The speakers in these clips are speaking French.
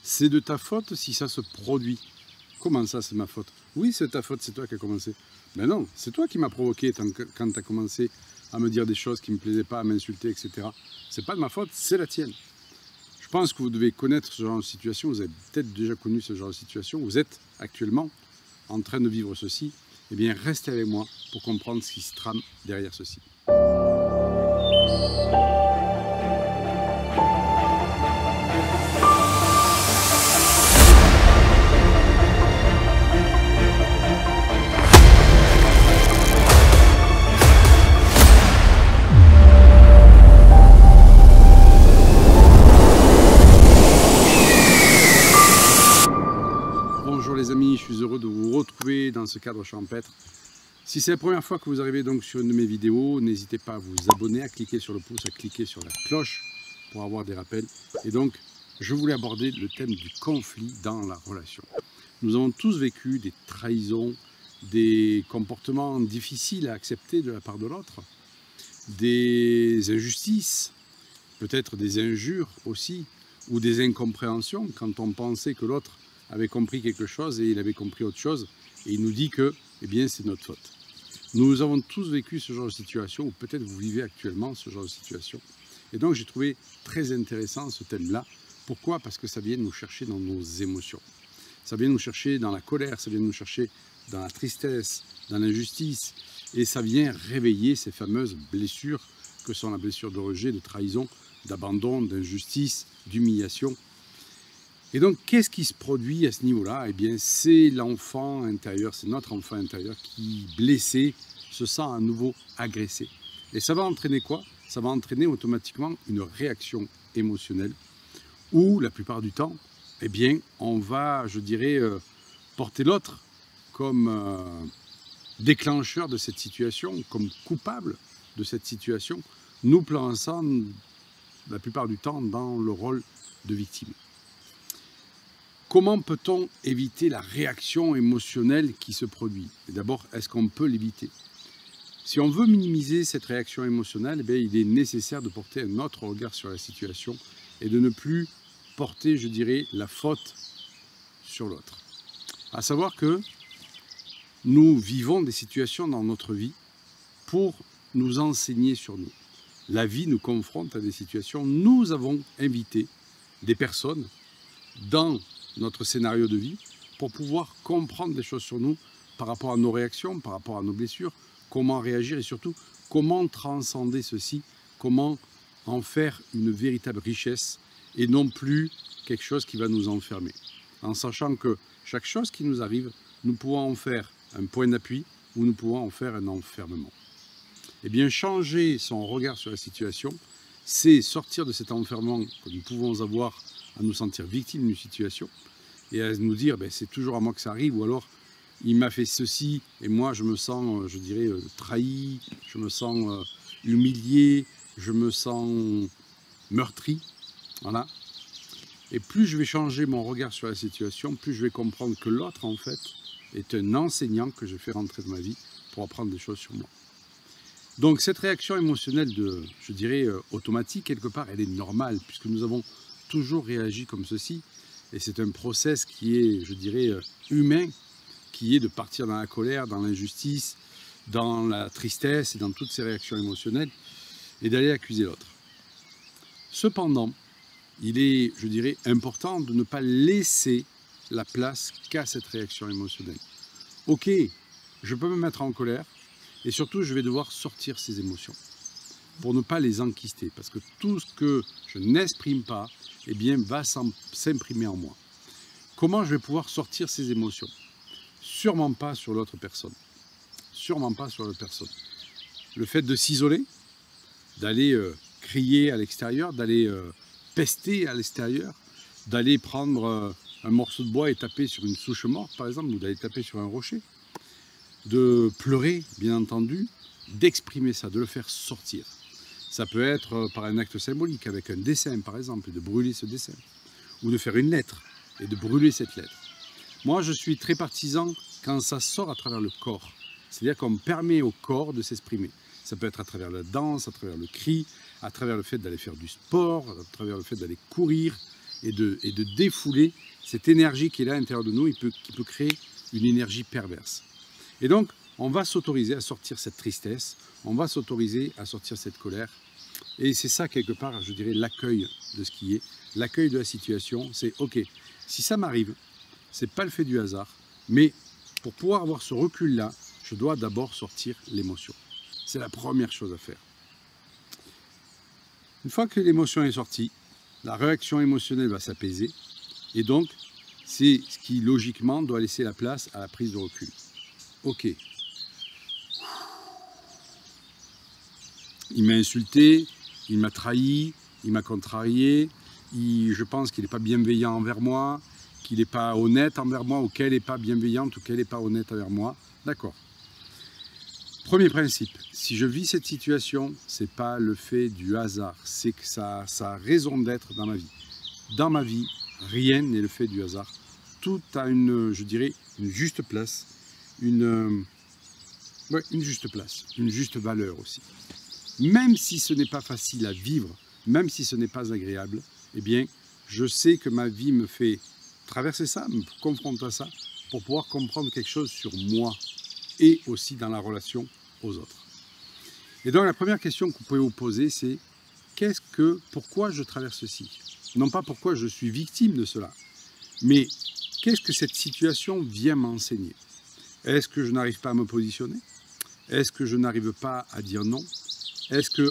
C'est de ta faute si ça se produit. Comment ça, c'est ma faute? Oui, c'est ta faute, c'est toi qui as commencé. Mais non, c'est toi qui m'as provoqué quand tu as commencé à me dire des choses qui ne me plaisaient pas, à m'insulter, etc. C'est pas de ma faute, c'est la tienne. Je pense que vous devez connaître ce genre de situation, vous avez peut-être déjà connu ce genre de situation, vous êtes actuellement en train de vivre ceci. Eh bien, restez avec moi pour comprendre ce qui se trame derrière ceci. Bonjour les amis, je suis heureux de vous retrouver dans ce cadre champêtre. Si c'est la première fois que vous arrivez donc sur une de mes vidéos, n'hésitez pas à vous abonner, à cliquer sur le pouce, à cliquer sur la cloche pour avoir des rappels. Et donc, je voulais aborder le thème du conflit dans la relation. Nous avons tous vécu des trahisons, des comportements difficiles à accepter de la part de l'autre, des injustices, peut-être des injures aussi, ou des incompréhensions quand on pensait que l'autre avait compris quelque chose et il avait compris autre chose et il nous dit que eh bien, c'est notre faute. Nous avons tous vécu ce genre de situation, ou peut-être vous vivez actuellement ce genre de situation. Et donc j'ai trouvé très intéressant ce thème-là. Pourquoi? Parce que ça vient nous chercher dans nos émotions. Ça vient nous chercher dans la colère, ça vient nous chercher dans la tristesse, dans l'injustice. Et ça vient réveiller ces fameuses blessures que sont la blessure de rejet, de trahison, d'abandon, d'injustice, d'humiliation. Et donc, qu'est-ce qui se produit à ce niveau-là? Eh bien, c'est l'enfant intérieur, c'est notre enfant intérieur qui, blessé, se sent à nouveau agressé. Et ça va entraîner quoi? Ça va entraîner automatiquement une réaction émotionnelle où, la plupart du temps, eh bien, on va, je dirais, porter l'autre comme déclencheur de cette situation, comme coupable de cette situation, nous plaçant la plupart du temps dans le rôle de victime. Comment peut-on éviter la réaction émotionnelle qui se produit? D'abord, est-ce qu'on peut l'éviter? Si on veut minimiser cette réaction émotionnelle, eh bien, il est nécessaire de porter un autre regard sur la situation et de ne plus porter, je dirais, la faute sur l'autre. À savoir que nous vivons des situations dans notre vie pour nous enseigner sur nous. La vie nous confronte à des situations. Nous avons invité des personnes dans notre scénario de vie pour pouvoir comprendre des choses sur nous par rapport à nos réactions, par rapport à nos blessures, comment réagir et surtout comment transcender ceci, comment en faire une véritable richesse et non plus quelque chose qui va nous enfermer. En sachant que chaque chose qui nous arrive, nous pouvons en faire un point d'appui ou nous pouvons en faire un enfermement. Eh bien, changer son regard sur la situation, c'est sortir de cet enfermement que nous pouvons avoir à nous sentir victimes d'une situation et à nous dire ben, c'est toujours à moi que ça arrive, ou alors il m'a fait ceci et moi je me sens, je dirais, trahi, je me sens humilié, je me sens meurtri. Voilà. Et plus je vais changer mon regard sur la situation, plus je vais comprendre que l'autre en fait est un enseignant que je fais rentrer dans ma vie pour apprendre des choses sur moi. Donc cette réaction émotionnelle je dirais, automatique, quelque part, elle est normale, puisque nous avons toujours réagi comme ceci. Et c'est un process qui est, je dirais, humain, qui est de partir dans la colère, dans l'injustice, dans la tristesse et dans toutes ces réactions émotionnelles, et d'aller accuser l'autre. Cependant, il est, je dirais, important de ne pas laisser la place qu'à cette réaction émotionnelle. Ok, je peux me mettre en colère, et surtout, je vais devoir sortir ces émotions pour ne pas les enquister. Parce que tout ce que je n'exprime pas, eh bien, va s'imprimer en moi. Comment je vais pouvoir sortir ces émotions? Sûrement pas sur l'autre personne. Sûrement pas sur l'autre personne. Le fait de s'isoler, d'aller crier à l'extérieur, d'aller pester à l'extérieur, d'aller prendre un morceau de bois et taper sur une souche morte, par exemple, ou d'aller taper sur un rocher, de pleurer, bien entendu, d'exprimer ça, de le faire sortir. Ça peut être par un acte symbolique, avec un dessin par exemple, et de brûler ce dessin. Ou de faire une lettre, et de brûler cette lettre. Moi, je suis très partisan quand ça sort à travers le corps. C'est-à-dire qu'on permet au corps de s'exprimer. Ça peut être à travers la danse, à travers le cri, à travers le fait d'aller faire du sport, à travers le fait d'aller courir, et de défouler cette énergie qui est là à l'intérieur de nous, qui peut créer une énergie perverse. Et donc, on va s'autoriser à sortir cette tristesse, on va s'autoriser à sortir cette colère. Et c'est ça, quelque part, je dirais, l'accueil de ce qui est. L'accueil de la situation, c'est OK, si ça m'arrive, c'est pas le fait du hasard, mais pour pouvoir avoir ce recul-là, je dois d'abord sortir l'émotion. C'est la première chose à faire. Une fois que l'émotion est sortie, la réaction émotionnelle va s'apaiser. Et donc, c'est ce qui, logiquement, doit laisser la place à la prise de recul. OK. Il m'a insulté, il m'a trahi, il m'a contrarié, je pense qu'il n'est pas bienveillant envers moi, qu'il n'est pas honnête envers moi, ou qu'elle n'est pas bienveillante, ou qu'elle n'est pas honnête envers moi. D'accord. Premier principe, si je vis cette situation, ce n'est pas le fait du hasard, c'est que ça a raison d'être dans ma vie. Dans ma vie, rien n'est le fait du hasard. Tout a je dirais, une juste place, une juste valeur aussi. Même si ce n'est pas facile à vivre, même si ce n'est pas agréable, eh bien, je sais que ma vie me fait traverser ça, me confronte à ça, pour pouvoir comprendre quelque chose sur moi et aussi dans la relation aux autres. Et donc, la première question que vous pouvez vous poser, c'est pourquoi je traverse ceci? Non pas pourquoi je suis victime de cela, mais qu'est-ce que cette situation vient m'enseigner? Est-ce que je n'arrive pas à me positionner? Est-ce que je n'arrive pas à dire non? Est-ce que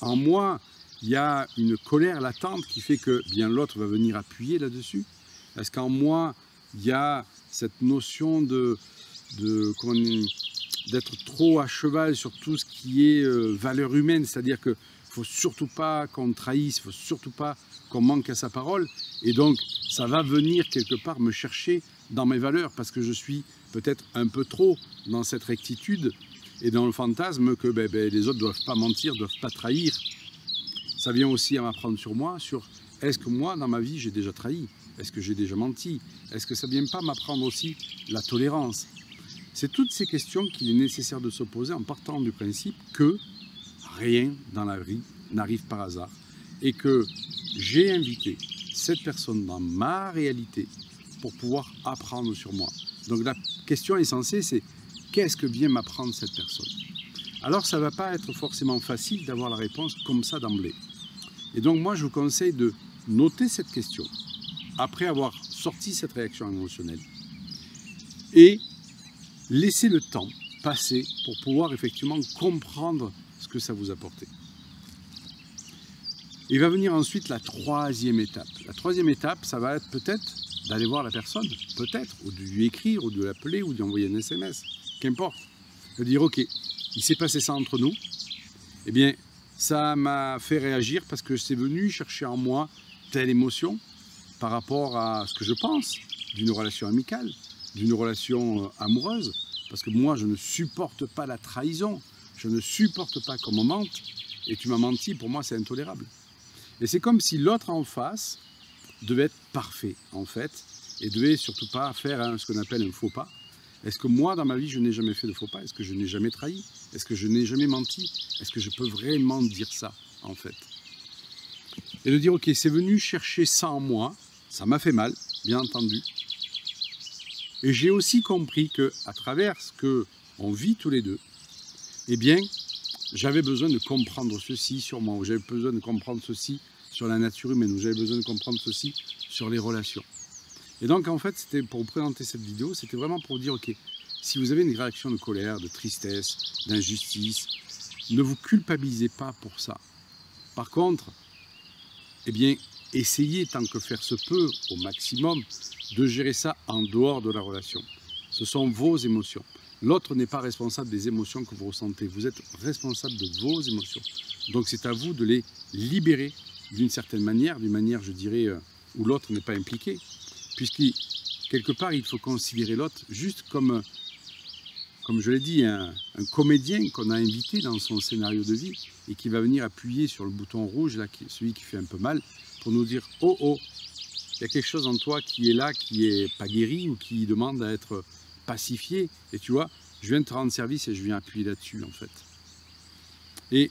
en moi, il y a une colère latente qui fait que bien l'autre va venir appuyer là-dessus? Est-ce qu'en moi, il y a cette notion d'être trop à cheval sur tout ce qui est valeur humaine, c'est-à-dire qu'il ne faut surtout pas qu'on trahisse, il ne faut surtout pas qu'on manque à sa parole, et donc ça va venir quelque part me chercher dans mes valeurs, parce que je suis peut-être un peu trop dans cette rectitude, et dans le fantasme que les autres ne doivent pas mentir, ne doivent pas trahir. Ça vient aussi à m'apprendre sur moi, sur est-ce que moi, dans ma vie, j'ai déjà trahi? Est-ce que j'ai déjà menti? Est-ce que ça ne vient pas m'apprendre aussi la tolérance? C'est toutes ces questions qu'il est nécessaire de se poser en partant du principe que rien dans la vie n'arrive par hasard et que j'ai invité cette personne dans ma réalité pour pouvoir apprendre sur moi. Donc la question essentielle, c'est qu'est-ce que vient m'apprendre cette personne? Alors ça ne va pas être forcément facile d'avoir la réponse comme ça d'emblée. Et donc moi je vous conseille de noter cette question après avoir sorti cette réaction émotionnelle et laisser le temps passer pour pouvoir effectivement comprendre ce que ça vous apportait. Il va venir ensuite la troisième étape. La troisième étape, ça va être peut-être d'aller voir la personne, peut-être, ou de lui écrire, ou de l'appeler, ou de lui envoyer un SMS, qu'importe. De dire, ok, il s'est passé ça entre nous, eh bien, ça m'a fait réagir parce que c'est venu chercher en moi telle émotion par rapport à ce que je pense d'une relation amicale, d'une relation amoureuse, parce que moi, je ne supporte pas la trahison, je ne supporte pas qu'on me mente, et tu m'as menti, pour moi, c'est intolérable. Et c'est comme si l'autre en face devait être parfait, en fait, et devait surtout pas faire ce qu'on appelle un faux pas. Est-ce que moi, dans ma vie, je n'ai jamais fait de faux pas? Est-ce que je n'ai jamais trahi? Est-ce que je n'ai jamais menti? Est-ce que je peux vraiment dire ça, en fait? Et de dire, ok, c'est venu chercher ça en moi, ça m'a fait mal, bien entendu. Et j'ai aussi compris qu'à travers ce qu'on vit tous les deux, eh bien, j'avais besoin de comprendre ceci sur moi, ou j'avais besoin de comprendre ceci sur la nature humaine, ou j'avais besoin de comprendre ceci sur les relations. Et donc, en fait, c'était pour vous présenter cette vidéo, c'était vraiment pour vous dire, ok, si vous avez une réaction de colère, de tristesse, d'injustice, ne vous culpabilisez pas pour ça. Par contre, eh bien, essayez, tant que faire se peut, au maximum, de gérer ça en dehors de la relation. Ce sont vos émotions. L'autre n'est pas responsable des émotions que vous ressentez. Vous êtes responsable de vos émotions. Donc c'est à vous de les libérer d'une certaine manière, je dirais, où l'autre n'est pas impliqué. Puisque, quelque part, il faut considérer l'autre juste comme je l'ai dit, un comédien qu'on a invité dans son scénario de vie et qui va venir appuyer sur le bouton rouge, là, celui qui fait un peu mal, pour nous dire « Oh, oh, il y a quelque chose en toi qui est là, qui n'est pas guéri ou qui demande à être pacifié. Et tu vois, je viens de te rendre service et je viens appuyer là-dessus, en fait. » Et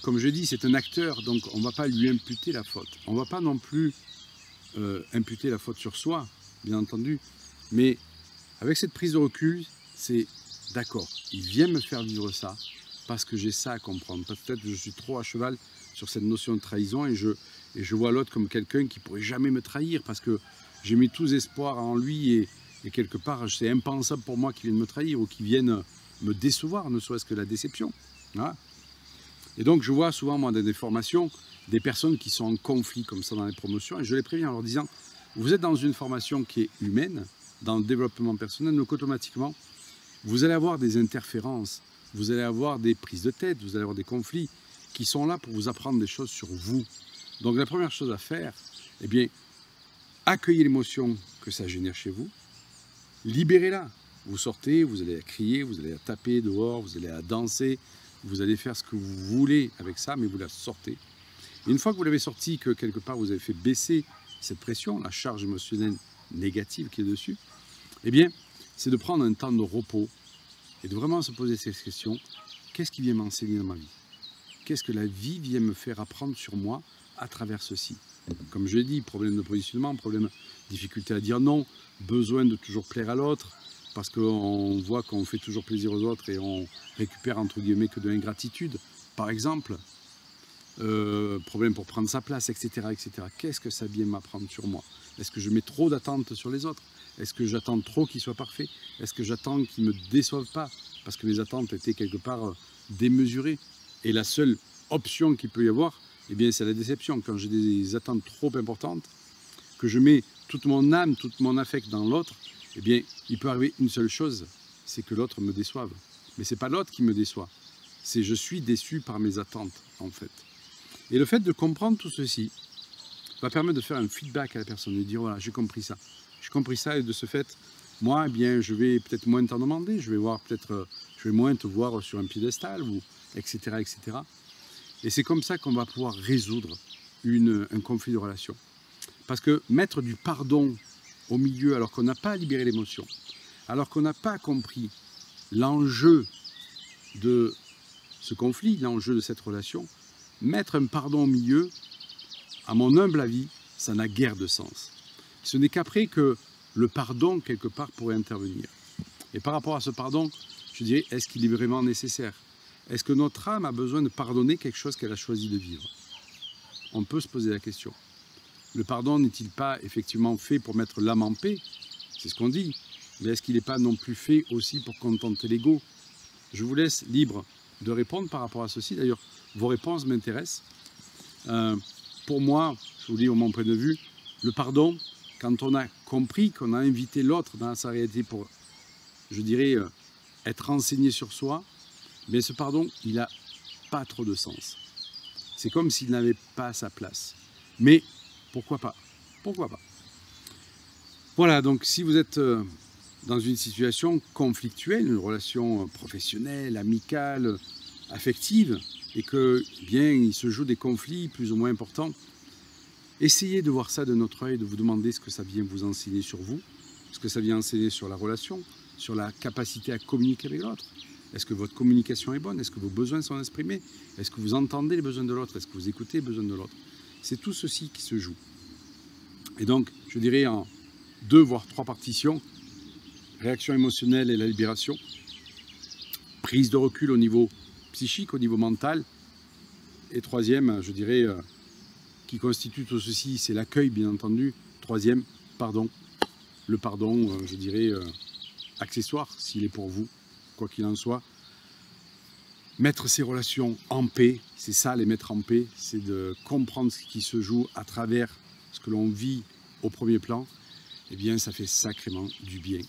comme je dis, c'est un acteur, donc on ne va pas lui imputer la faute. On ne va pas non plus imputer la faute sur soi, bien entendu. Mais avec cette prise de recul, c'est d'accord, il vient me faire vivre ça parce que j'ai ça à comprendre. Peut-être que je suis trop à cheval sur cette notion de trahison et je vois l'autre comme quelqu'un qui pourrait jamais me trahir parce que j'ai mis tous espoirs en lui et quelque part, c'est impensable pour moi qu'il vienne me trahir ou qu'il vienne me décevoir, ne serait-ce que la déception. Voilà. Et donc, je vois souvent, moi, dans des formations, des personnes qui sont en conflit comme ça dans les promotions, et je les préviens en leur disant, vous êtes dans une formation qui est humaine, dans le développement personnel, donc automatiquement, vous allez avoir des interférences, vous allez avoir des prises de tête, vous allez avoir des conflits qui sont là pour vous apprendre des choses sur vous. Donc, la première chose à faire, eh bien, accueillez l'émotion que ça génère chez vous, libérez-la. Vous sortez, vous allez à crier, vous allez à taper dehors, vous allez à danser, vous allez faire ce que vous voulez avec ça, mais vous la sortez. Et une fois que vous l'avez sorti, que quelque part vous avez fait baisser cette pression, la charge émotionnelle négative qui est dessus, eh bien, c'est de prendre un temps de repos et de vraiment se poser cette question, qu'est-ce qui vient m'enseigner dans ma vie? Qu'est-ce que la vie vient me faire apprendre sur moi à travers ceci? Comme je l'ai dit, problème de positionnement, problème, difficulté à dire non, besoin de toujours plaire à l'autre, parce qu'on voit qu'on fait toujours plaisir aux autres et on récupère entre guillemets que de l'ingratitude, par exemple, problème pour prendre sa place, etc. etc. Qu'est-ce que ça vient m'apprendre sur moi? Est-ce que je mets trop d'attentes sur les autres? Est-ce que j'attends trop qu'ils soient parfaits? Est-ce que j'attends qu'ils ne me déçoivent pas? Parce que mes attentes étaient quelque part démesurées. Et la seule option qu'il peut y avoir, eh bien, c'est la déception. Quand j'ai des attentes trop importantes, que je mets toute mon âme, tout mon affect dans l'autre, eh bien, il peut arriver une seule chose, c'est que l'autre me déçoive. Mais ce n'est pas l'autre qui me déçoit, c'est je suis déçu par mes attentes, en fait. Et le fait de comprendre tout ceci va permettre de faire un feedback à la personne, de dire, voilà, j'ai compris ça. J'ai compris ça et de ce fait, moi, eh bien, je vais peut-être moins t'en demander, je vais moins te voir sur un piédestal, ou etc., etc. Et c'est comme ça qu'on va pouvoir résoudre un conflit de relation. Parce que mettre du pardon au milieu alors qu'on n'a pas libéré l'émotion, alors qu'on n'a pas compris l'enjeu de ce conflit, l'enjeu de cette relation, mettre un pardon au milieu, à mon humble avis, ça n'a guère de sens. Ce n'est qu'après que le pardon, quelque part, pourrait intervenir. Et par rapport à ce pardon, je dirais, est-ce qu'il est vraiment nécessaire? Est-ce que notre âme a besoin de pardonner quelque chose qu'elle a choisi de vivre? On peut se poser la question. Le pardon n'est-il pas effectivement fait pour mettre l'âme en paix? C'est ce qu'on dit. Mais est-ce qu'il n'est pas non plus fait aussi pour contenter l'ego? Je vous laisse libre de répondre par rapport à ceci. D'ailleurs, vos réponses m'intéressent. Pour moi, je vous dis mon point de vue, le pardon, quand on a compris qu'on a invité l'autre dans sa réalité pour, je dirais, être renseigné sur soi, mais ce pardon, il n'a pas trop de sens. C'est comme s'il n'avait pas sa place. Mais pourquoi pas? Pourquoi pas? Voilà, donc si vous êtes dans une situation conflictuelle, une relation professionnelle, amicale, affective, et que bien il se joue des conflits plus ou moins importants, essayez de voir ça de notre œil, de vous demander ce que ça vient vous enseigner sur vous, ce que ça vient enseigner sur la relation, sur la capacité à communiquer avec l'autre. Est-ce que votre communication est bonne? Est-ce que vos besoins sont exprimés? Est-ce que vous entendez les besoins de l'autre? Est-ce que vous écoutez les besoins de l'autre? C'est tout ceci qui se joue. Et donc, je dirais en 2 voire 3 partitions, réaction émotionnelle et la libération, prise de recul au niveau psychique, au niveau mental, et 3e, je dirais, qui constitue tout ceci, c'est l'accueil, bien entendu. 3e, pardon. Le pardon, je dirais, accessoire, s'il est pour vous, quoi qu'il en soit. Mettre ces relations en paix, c'est ça, les mettre en paix, c'est de comprendre ce qui se joue à travers ce que l'on vit au premier plan. Eh bien, ça fait sacrément du bien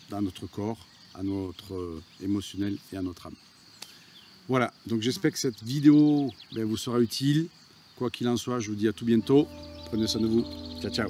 dans notre corps, à notre émotionnel et à notre âme. Voilà, donc j'espère que cette vidéo vous sera utile. Quoi qu'il en soit, je vous dis à tout bientôt. Prenez soin de vous. Ciao, ciao.